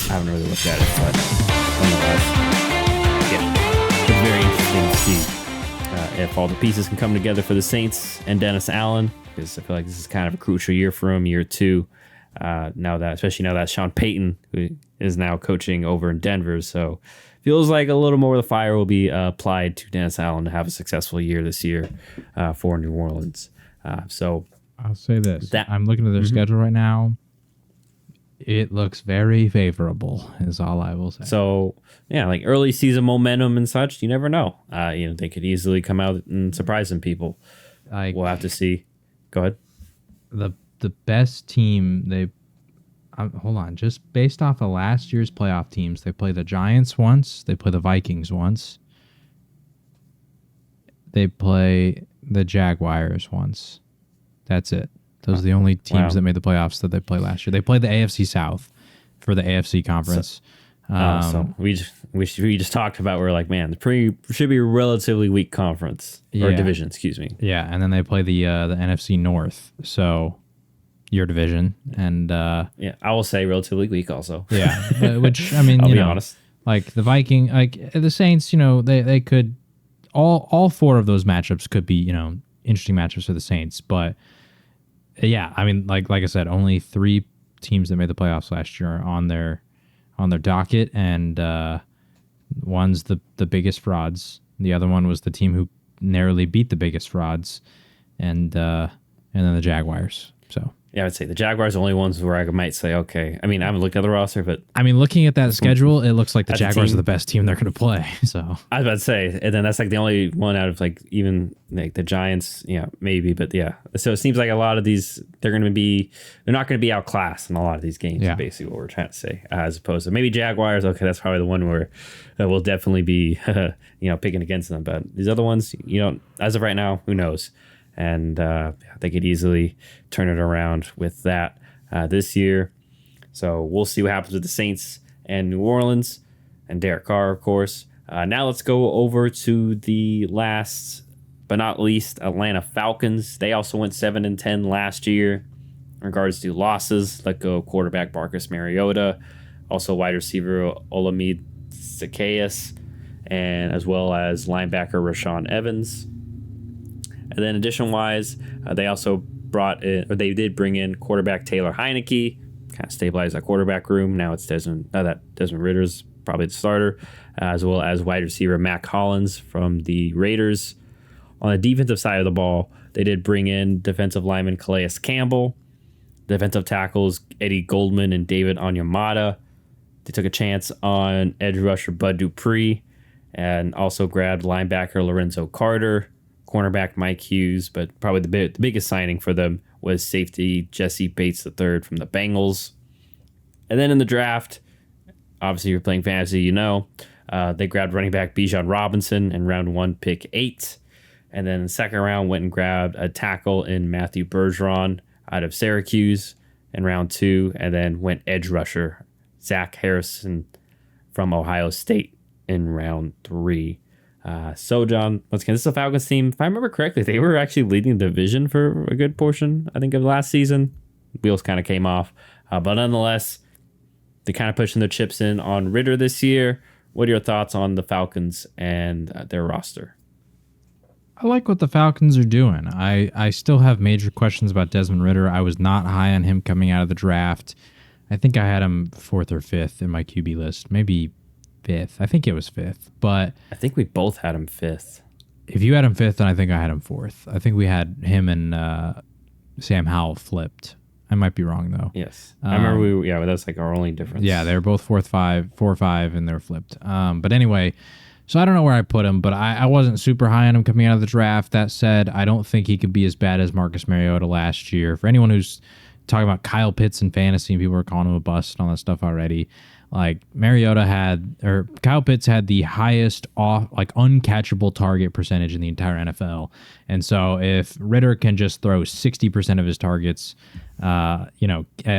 I haven't really looked at it, but nonetheless, yeah, it's very interesting to see if all the pieces can come together for the Saints and Dennis Allen, because I feel like this is kind of a crucial year for him, year two. Especially now that Sean Payton, who is now coaching over in Denver, so feels like a little more of the fire will be applied to Dennis Allen to have a successful year this year for New Orleans. So I'll say this: I'm looking at their schedule right now. It looks very favorable, is all I will say. So yeah, like early season momentum and such, you never know. They could easily come out and surprise some people. We'll have to see. Go ahead. The best team hold on, just based off of last year's playoff teams, they play the Giants once, they play the Vikings once, they play the Jaguars once. That's it. Those are the only teams that made the playoffs that they played last year. They played the AFC South for the AFC conference. So we just talked about, we're like, man, should be a relatively weak conference or division, excuse me. Yeah, and then they play the NFC North. So your division, and I will say relatively weak also. Yeah, which I mean, I'll be honest. Like the Viking, like the Saints, they could all four of those matchups could be interesting matchups for the Saints, but yeah, I mean, like I said, only 3 teams that made the playoffs last year are on their docket, and one's the biggest frauds. The other one was the team who narrowly beat the biggest frauds, and then the Jaguars. So yeah, I would say the Jaguars are the only ones where I might say, okay. I mean, I haven't looked at the roster, but I mean, looking at that schedule, it looks like the Jaguars are the best team they're going to play. So I was about to say, and then that's like the only one out of like even like the Giants, maybe, but yeah. So it seems like a lot of these they're not going to be outclassed in a lot of these games. Yeah. Is basically what we're trying to say, as opposed to maybe Jaguars. Okay, that's probably the one where we'll definitely be picking against them. But these other ones, as of right now, who knows? And they could easily turn it around with that this year. So we'll see what happens with the Saints and New Orleans and Derek Carr, of course. Now let's go over to the last but not least, Atlanta Falcons. They also went 7-10 last year. In regards to losses, let go quarterback Marcus Mariota, also wide receiver Olamide Zaccheaus, and as well as linebacker Rashawn Evans. And then addition-wise, they also they did bring in quarterback Taylor Heineke, kind of stabilize that quarterback room. Now it's Desmond Ritter's probably the starter, as well as wide receiver Mac Hollins from the Raiders. On the defensive side of the ball, they did bring in defensive lineman Calais Campbell, defensive tackles Eddie Goldman and David Onyemata. They took a chance on edge rusher Bud Dupree, and also grabbed linebacker Lorenzo Carter, cornerback Mike Hughes, but probably the biggest signing for them was safety Jesse Bates III from the Bengals. And then in the draft, obviously you're playing fantasy, they grabbed running back Bijan Robinson in round 1, pick 8. And then in the second round went and grabbed a tackle in Matthew Bergeron out of Syracuse in round 2, and then went edge rusher Zach Harrison from Ohio State in round 3. So, John, this is a Falcons team. If I remember correctly, they were actually leading the division for a good portion, I think, of last season. Wheels kind of came off. But nonetheless, they kind of pushing their chips in on Ritter this year. What are your thoughts on the Falcons and their roster? I like what the Falcons are doing. I still have major questions about Desmond Ridder. I was not high on him coming out of the draft. I think I had him 4th or 5th in my QB list. Maybe 5th. I think it was 5th. But I think we both had him 5th. If you had him 5th, then I think I had him 4th. I think we had him and Sam Howell flipped. I might be wrong, though. Yes. I remember that's like our only difference. Yeah, they were both 4 or 5, and they were flipped. But anyway, so I don't know where I put him, but I wasn't super high on him coming out of the draft. That said, I don't think he could be as bad as Marcus Mariota last year. For anyone who's talking about Kyle Pitts in fantasy, and people are calling him a bust and all that stuff already, like Kyle Pitts had the highest uncatchable target percentage in the entire NFL. And so if Ridder can just throw 60% of his targets, at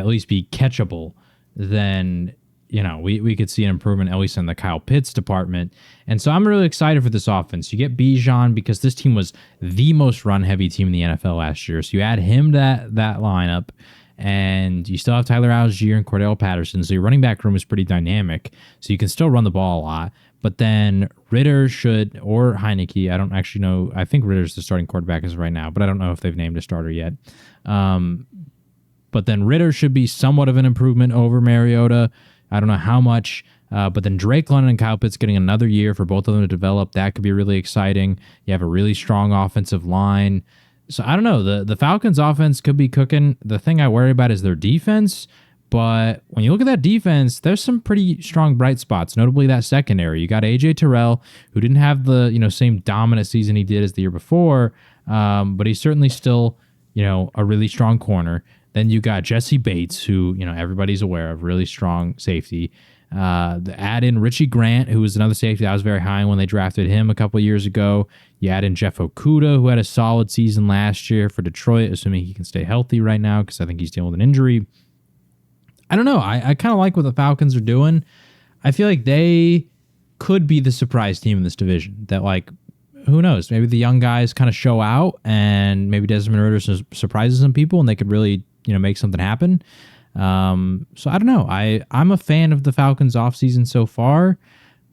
least be catchable, then we could see an improvement, at least in the Kyle Pitts department. And so I'm really excited for this offense. You get Bijan because this team was the most run-heavy team in the NFL last year. So you add him to that lineup, and you still have Tyler Algier and Cordell Patterson. So your running back room is pretty dynamic. So you can still run the ball a lot. But then Ritter should, or Heineke, I don't actually know. I think Ritter's the starting quarterback as of right now, but I don't know if they've named a starter yet. But then Ritter should be somewhat of an improvement over Mariota. I don't know how much. But then Drake London and Kyle Pitts getting another year for both of them to develop. That could be really exciting. You have a really strong offensive line. So I don't know. The Falcons offense could be cooking. The thing I worry about is their defense. But when you look at that defense, there's some pretty strong bright spots, notably that secondary. You got A.J. Terrell, who didn't have the same dominant season he did as the year before, but he's certainly still a really strong corner. Then you got Jesse Bates, who everybody's aware of, really strong safety. Add in Richie Grant, who was another safety I was very high on when they drafted him a couple of years ago. You add in Jeff Okudah, who had a solid season last year for Detroit, assuming he can stay healthy right now, because I think he's dealing with an injury. I don't know. I kind of like what the Falcons are doing. I feel like they could be the surprise team in this division. That, who knows? Maybe the young guys kind of show out, and maybe Desmond Ridder surprises some people, and they could really, make something happen. So I don't know. I'm a fan of the Falcons offseason so far.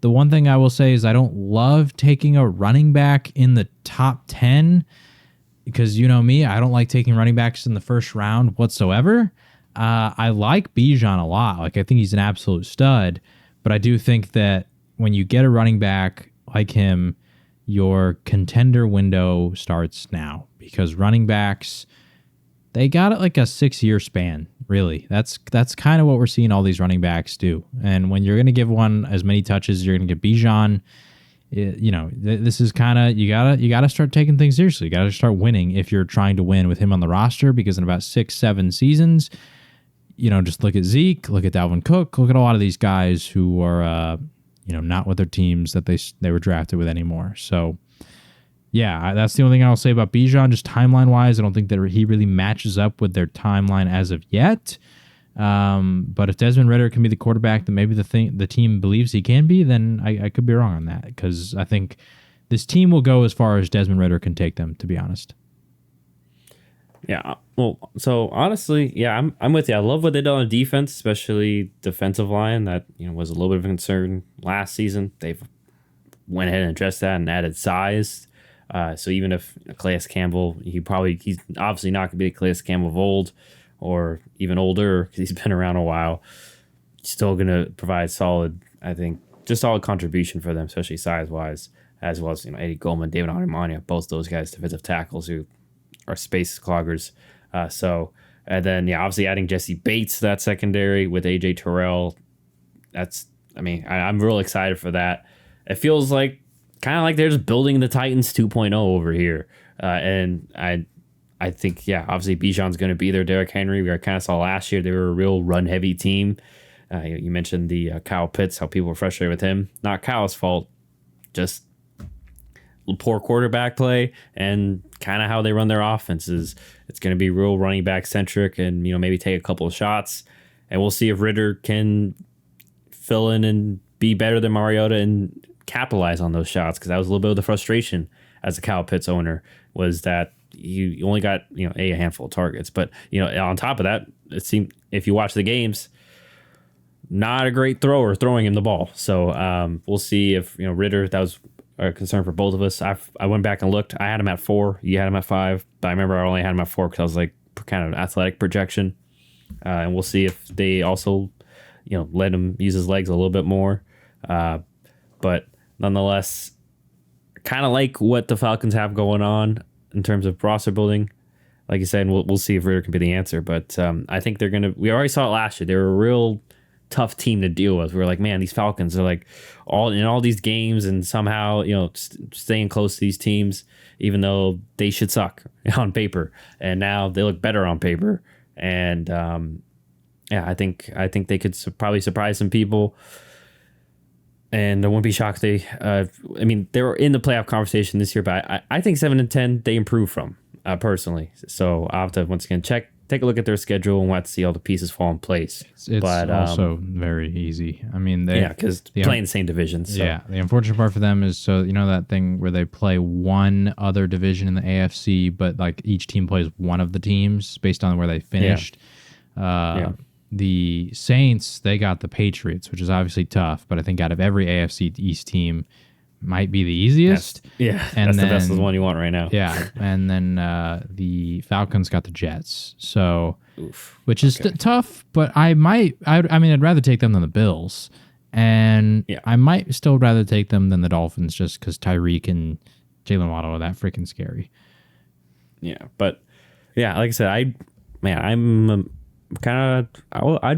The one thing I will say is I don't love taking a running back in the top 10 because me, I don't like taking running backs in the first round whatsoever. I like Bijan a lot. I think he's an absolute stud, but I do think that when you get a running back like him, your contender window starts now because running backs, they got it like a 6-year span, really. That's kind of what we're seeing all these running backs do. And when you're going to give one as many touches, you're going to get Bijan. This is kind of you gotta start taking things seriously. You gotta start winning if you're trying to win with him on the roster. Because in about 6-7 seasons, just look at Zeke, look at Dalvin Cook, look at a lot of these guys who are not with their teams that they were drafted with anymore. So. Yeah, that's the only thing I'll say about Bijan. Just timeline-wise, I don't think that he really matches up with their timeline as of yet. But if Desmond Ridder can be the quarterback that maybe the team believes he can be, then I could be wrong on that because I think this team will go as far as Desmond Ridder can take them, to be honest. Yeah, well, so honestly, yeah, I'm with you. I love what they did on defense, especially defensive line. That was a little bit of a concern last season. They've went ahead and addressed that and added size. So even if Calais Campbell, he's obviously not going to be the Calais Campbell of old or even older because he's been around a while. He's still going to provide solid contribution for them, especially size-wise, as well as Eddie Goldman, David Onyemanya, both those guys, defensive tackles who are space cloggers. And then, obviously adding Jesse Bates to that secondary with A.J. Terrell. I'm real excited for that. It feels kind of like they're just building the Titans 2.0 over here. And I think, obviously Bijan's going to be there. Derrick Henry, we kind of saw last year, they were a real run-heavy team. You mentioned the Kyle Pitts, how people were frustrated with him. Not Kyle's fault, just poor quarterback play and kind of how they run their offenses. It's going to be real running back centric and, maybe take a couple of shots. And we'll see if Ridder can fill in and be better than Mariota and capitalize on those shots, because that was a little bit of the frustration as a Kyle Pitts owner, was that you only got a handful of targets, but on top of that, it seemed, if you watch the games, not a great thrower throwing him the ball. So we'll see if Ridder, that was a concern for both of us. I went back and looked. I had him at 4. You had him at 5, but I remember I only had him at 4 because I was like kind of an athletic projection. And we'll see if they also let him use his legs a little bit more. But nonetheless, kind of like what the Falcons have going on in terms of roster building. Like you said, we'll see if Ridder can be the answer. But I think they're going to... We already saw it last year. They were a real tough team to deal with. We were like, man, these Falcons are like all in all these games and somehow, staying close to these teams, even though they should suck on paper. And now they look better on paper. And I think they could probably surprise some people. And I wouldn't be shocked they were in the playoff conversation this year, but I think 7-10 they improve from personally. So I'll have to once again take a look at their schedule and want to see all the pieces fall in place. It's also very easy. Because playing the same divisions. So. Yeah, the unfortunate part for them is that thing where they play one other division in the AFC, but like each team plays one of the teams based on where they finished. The Saints, they got the Patriots, which is obviously tough, but I think out of every AFC East team, might be the easiest. That's the best one you want right now. Yeah, and then the Falcons got the Jets, so which is tough. But I'd rather take them than the Bills, and I might still rather take them than the Dolphins, just because Tyreek and Jalen Waddle are that freaking scary. Yeah, but like I said, I'd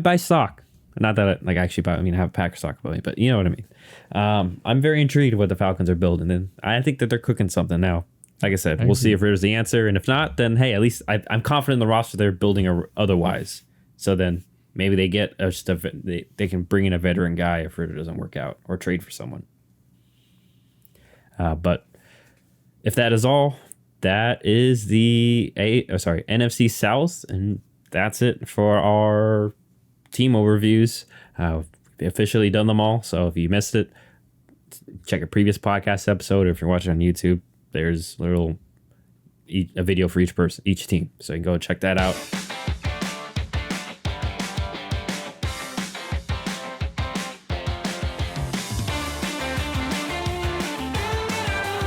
buy stock. Not that I actually buy. I have a Packer stock, but you know what I mean. I'm very intrigued what the Falcons are building, and I think that they're cooking something now. Like I said, we'll see if there's the answer, and if not, then hey, at least I'm confident in the roster they're building otherwise. So then maybe they get they can bring in a veteran guy if it doesn't work out, or trade for someone. But if that is all, that is the NFC South, and that's it for our team overviews. We officially done them all, so if you missed it, check a previous podcast episode, or if you're watching on YouTube, there's a video for each team, so you can go check that out.